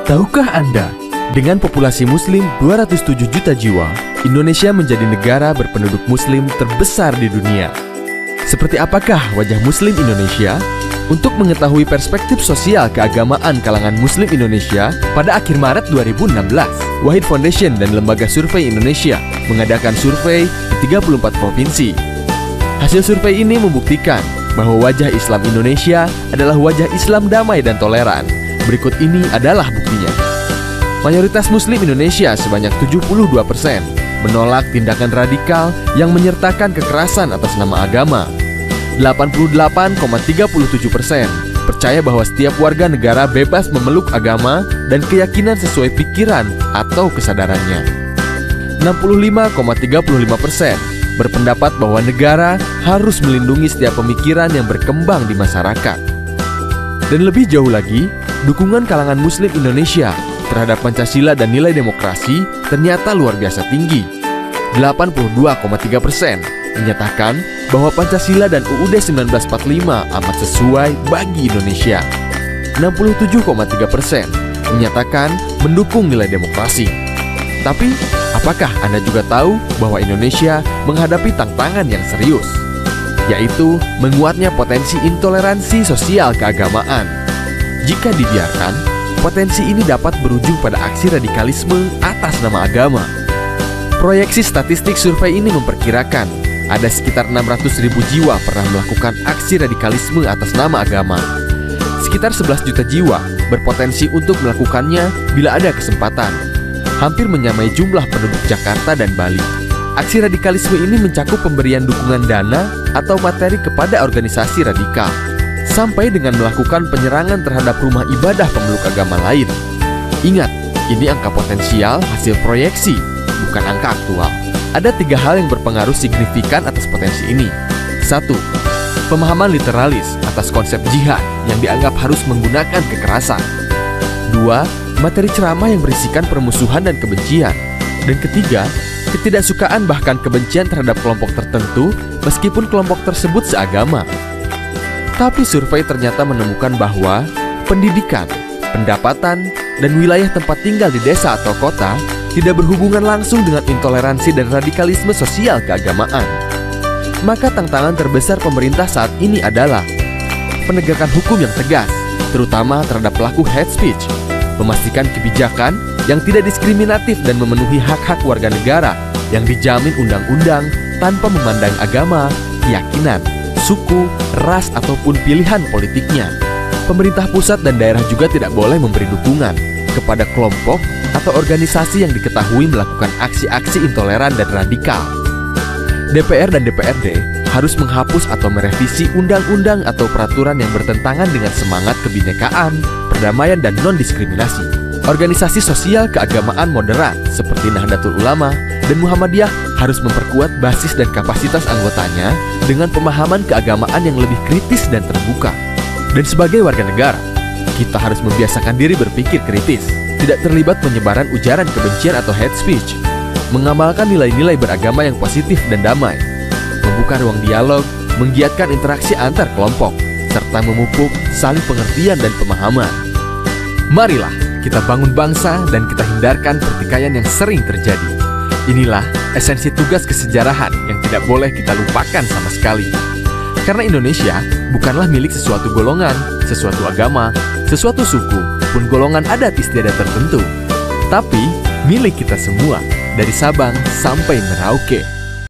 Tahukah Anda, dengan populasi muslim 207 juta jiwa, Indonesia menjadi negara berpenduduk muslim terbesar di dunia. Seperti apakah wajah muslim Indonesia? Untuk mengetahui perspektif sosial keagamaan kalangan muslim Indonesia, pada akhir Maret 2016, Wahid Foundation dan Lembaga Survei Indonesia mengadakan survei di 34 provinsi. Hasil survei ini membuktikan bahwa wajah Islam Indonesia adalah wajah Islam damai dan toleran. Berikut ini adalah buktinya. Mayoritas muslim Indonesia sebanyak 72% menolak tindakan radikal yang menyertakan kekerasan atas nama agama. 88,37% percaya bahwa setiap warga negara bebas memeluk agama dan keyakinan sesuai pikiran atau kesadarannya. 65,35% berpendapat bahwa negara harus melindungi setiap pemikiran yang berkembang di masyarakat. Dan lebih jauh lagi, dukungan kalangan muslim Indonesia terhadap Pancasila dan nilai demokrasi ternyata luar biasa tinggi. 82,3% menyatakan bahwa Pancasila dan UUD 1945 amat sesuai bagi Indonesia. 67,3% menyatakan mendukung nilai demokrasi. Tapi, apakah Anda juga tahu bahwa Indonesia menghadapi tantangan yang serius, yaitu menguatnya potensi intoleransi sosial keagamaan? Jika dibiarkan, potensi ini dapat berujung pada aksi radikalisme atas nama agama. Proyeksi statistik survei ini memperkirakan ada sekitar 600.000 jiwa pernah melakukan aksi radikalisme atas nama agama. Sekitar 11 juta jiwa berpotensi untuk melakukannya bila ada kesempatan, hampir menyamai jumlah penduduk Jakarta dan Bali. Aksi radikalisme ini mencakup pemberian dukungan dana atau materi kepada organisasi radikal, sampai dengan melakukan penyerangan terhadap rumah ibadah pemeluk agama lain. Ingat, ini angka potensial hasil proyeksi, bukan angka aktual. Ada 3 hal yang berpengaruh signifikan atas potensi ini. 1. Pemahaman literalis atas konsep jihad yang dianggap harus menggunakan kekerasan. 2. Materi ceramah yang berisikan permusuhan dan kebencian. Dan ketiga, ketidaksukaan bahkan kebencian terhadap kelompok tertentu meskipun kelompok tersebut seagama. Tapi survei ternyata menemukan bahwa pendidikan, pendapatan, dan wilayah tempat tinggal di desa atau kota tidak berhubungan langsung dengan intoleransi dan radikalisme sosial keagamaan. Maka tantangan terbesar pemerintah saat ini adalah penegakan hukum yang tegas, terutama terhadap pelaku hate speech, memastikan kebijakan yang tidak diskriminatif dan memenuhi hak-hak warga negara yang dijamin undang-undang tanpa memandang agama, keyakinan, suku, ras, ataupun pilihan politiknya. Pemerintah pusat dan daerah juga tidak boleh memberi dukungan kepada kelompok atau organisasi yang diketahui melakukan aksi-aksi intoleran dan radikal. DPR dan DPRD harus menghapus atau merevisi undang-undang atau peraturan yang bertentangan dengan semangat kebinekaan, perdamaian, dan non-diskriminasi. Organisasi sosial keagamaan moderat seperti Nahdlatul Ulama dan Muhammadiyah harus memperkuat basis dan kapasitas anggotanya dengan pemahaman keagamaan yang lebih kritis dan terbuka. Dan sebagai warga negara, kita harus membiasakan diri berpikir kritis, tidak terlibat penyebaran ujaran kebencian atau hate speech, mengamalkan nilai-nilai beragama yang positif dan damai, membuka ruang dialog, menggiatkan interaksi antar kelompok, serta memupuk saling pengertian dan pemahaman. Marilah kita bangun bangsa dan kita hindarkan pertikaian yang sering terjadi. Inilah esensi tugas kesejarahan yang tidak boleh kita lupakan sama sekali. Karena Indonesia bukanlah milik sesuatu golongan, sesuatu agama, sesuatu suku, pun golongan adat istiadat tertentu, tapi milik kita semua, dari Sabang sampai Merauke.